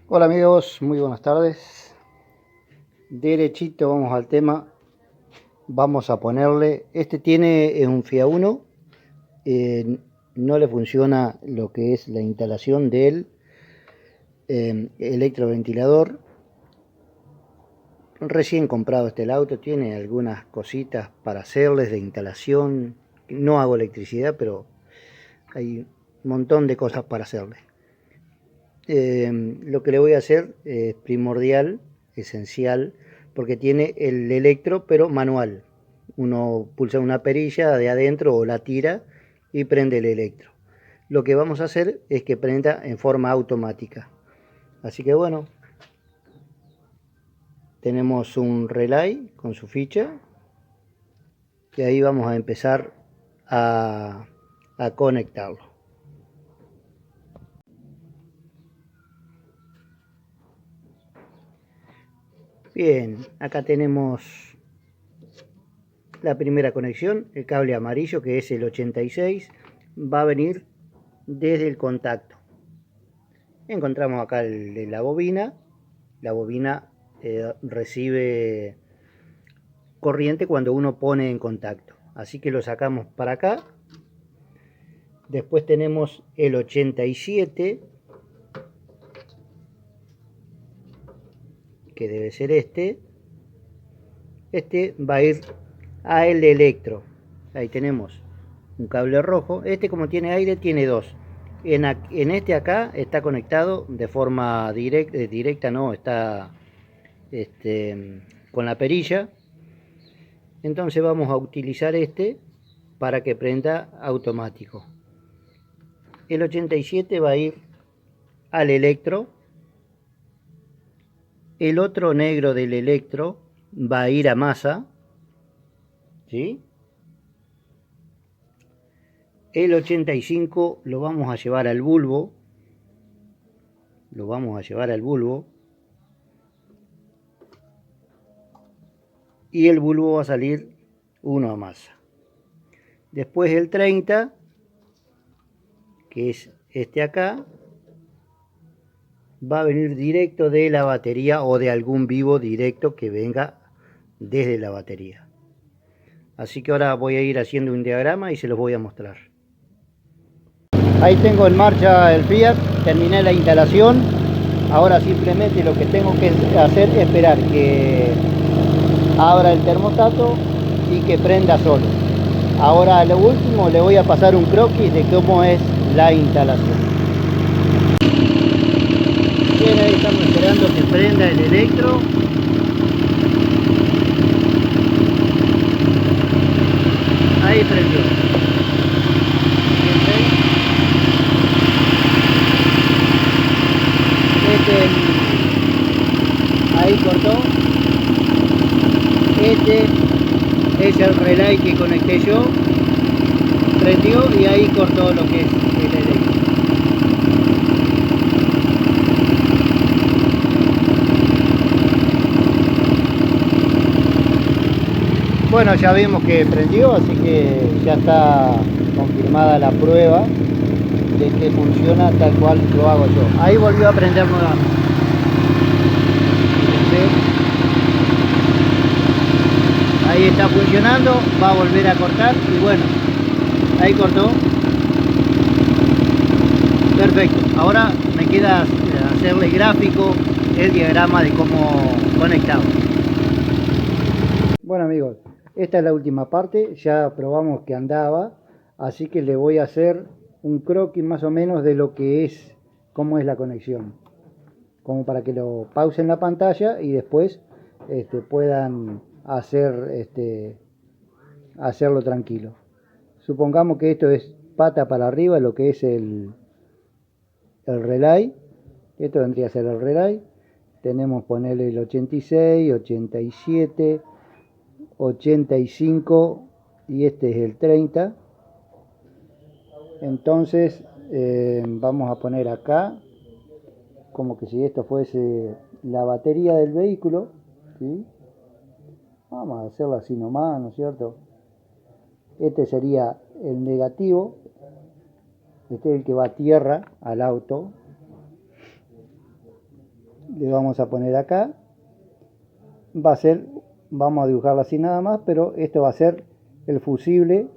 Hola amigos, muy buenas tardes. Derechito vamos al tema. Vamos a ponerle, este tiene un FIA 1, no le funciona lo que es la instalación del electroventilador. Recién comprado el auto, tiene algunas cositas para hacerles de instalación. No hago electricidad, pero hay un montón de cosas para hacerle. Lo que le voy a hacer es primordial, esencial, porque tiene el electro pero manual. Uno pulsa una perilla de adentro o la tira y prende el electro. Lo que vamos a hacer es que prenda en forma automática. Así que bueno, tenemos un relay con su ficha y ahí vamos a empezar a conectarlo. Bien, acá tenemos la primera conexión, el cable amarillo que es el 86, va a venir desde el contacto. Encontramos acá la bobina. La bobina recibe corriente cuando uno pone en contacto. Así que lo sacamos para acá. Después tenemos el 87, que debe ser este. Este va a ir a el electro. Ahí tenemos un cable rojo. Este, como tiene aire, tiene dos. En este acá está conectado de forma directa, no, está con la perilla. Entonces vamos a utilizar este para que prenda automático. El 87 va a ir al electro. El otro negro del electro va a ir a masa, ¿sí? El 85 lo vamos a llevar al bulbo. Lo vamos a llevar al bulbo. Y el bulbo va a salir uno a masa. Después el 30, que es este acá, va a venir directo de la batería o de algún vivo directo que venga desde la batería. Así que ahora voy a ir haciendo un diagrama y se los voy a mostrar. Ahí tengo en marcha el Fiat, terminé la instalación. Ahora simplemente lo que tengo que hacer es esperar que abra el termostato y que prenda solo. Ahora a lo último le voy a pasar un croquis de cómo es la instalación. Bien, ahí estamos esperando que prenda el electro. Ahí prendió. Ahí cortó. Este es el relay que conecté yo. Prendió y ahí cortó lo que es el electro. Bueno, ya vimos que prendió, así que ya está confirmada la prueba de que funciona tal cual lo hago yo. Ahí volvió a prender nuevamente. Ahí está funcionando, va a volver a cortar y bueno, ahí cortó. Perfecto, ahora me queda hacerle gráfico el diagrama de cómo conectado. Bueno amigos, esta es la última parte, ya probamos que andaba, así que le voy a hacer un croquis más o menos de lo que es, cómo es la conexión, como para que lo pausen la pantalla y después puedan hacerlo tranquilo. Supongamos que esto es pata para arriba, lo que es el relay. Esto vendría a ser el relay. Tenemos ponerle el 86, 87, 85 y este es el 30. Entonces vamos a poner acá como que si esto fuese la batería del vehículo, ¿sí? Vamos a hacerlo así nomás, ¿no es cierto? Este sería el negativo. Este es el que va a tierra al auto. le vamos a poner acá. Va a ser, vamos a dibujarlo así nada más, pero esto va a ser el fusible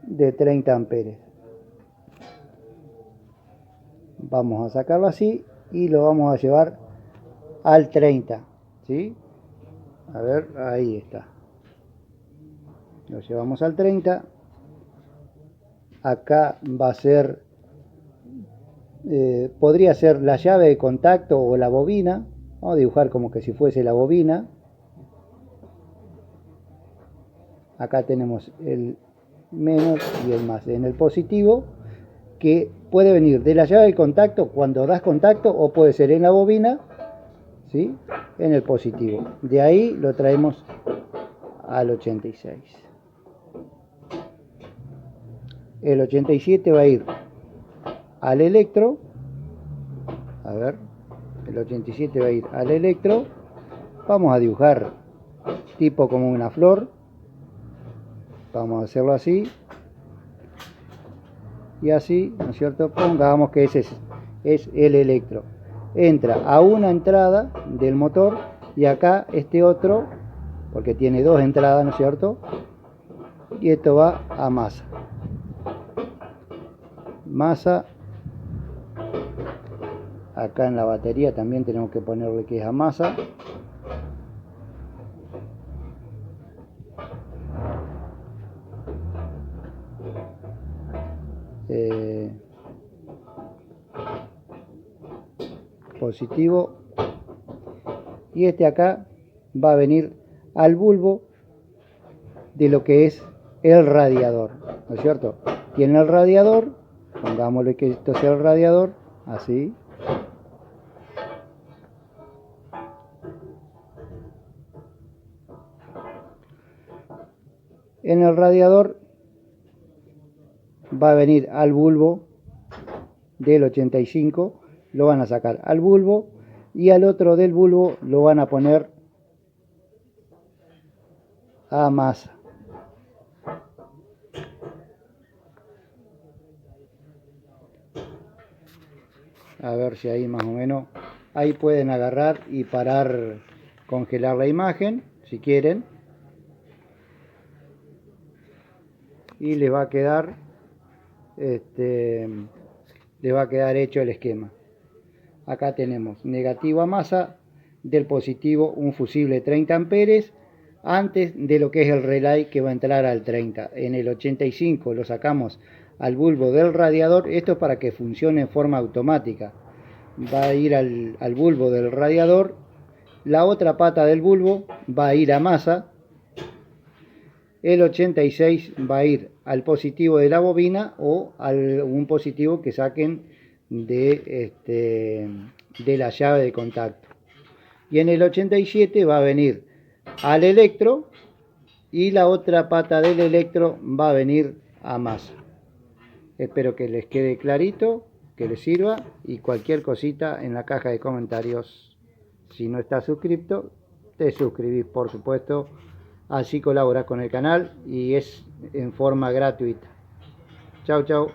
de 30 amperes. Vamos a sacarlo así y lo vamos a llevar al 30, ¿sí? A ver, ahí está. Lo llevamos al 30. Acá va a ser, podría ser la llave de contacto o la bobina. Vamos a dibujar como que si fuese la bobina. Acá tenemos el menos y el más. En el positivo, que puede venir de la llave de contacto cuando das contacto, o puede ser en la bobina, ¿sí? En el positivo. De ahí lo traemos al 86. El 87 va a ir al electro. A ver, el 87 va a ir al electro. Vamos a dibujar tipo como una flor. Vamos a hacerlo así. Y así, ¿no es cierto? Pongamos que ese es el electro. Entra a una entrada del motor y acá este otro, porque tiene dos entradas, ¿no es cierto? Y esto va a masa. Masa. Acá en la batería también tenemos que ponerle que es a masa. Positivo. Y este acá va a venir al bulbo de lo que es el radiador, ¿no es cierto? Tiene el radiador, pongámosle que esto sea el radiador, así. En el radiador va a venir al bulbo del 85, lo van a sacar al bulbo y al otro del bulbo lo van a poner a masa. A ver si ahí más o menos, ahí pueden agarrar y parar, congelar la imagen si quieren, y les va a quedar hecho el esquema. Acá tenemos negativo a masa, del positivo un fusible 30 amperes antes de lo que es el relay que va a entrar al 30. En el 85 lo sacamos al bulbo del radiador. Esto es para que funcione en forma automática. Va a ir al bulbo del radiador. La otra pata del bulbo va a ir a masa. El 86 va a ir al positivo de la bobina o a un positivo que saquen de la llave de contacto. Y en el 87 va a venir al electro y la otra pata del electro va a venir a masa. Espero que les quede clarito, que les sirva, y cualquier cosita en la caja de comentarios. Si no estás suscrito, te suscribís, por supuesto. Así colaborás con el canal y es en forma gratuita. Chau, chau.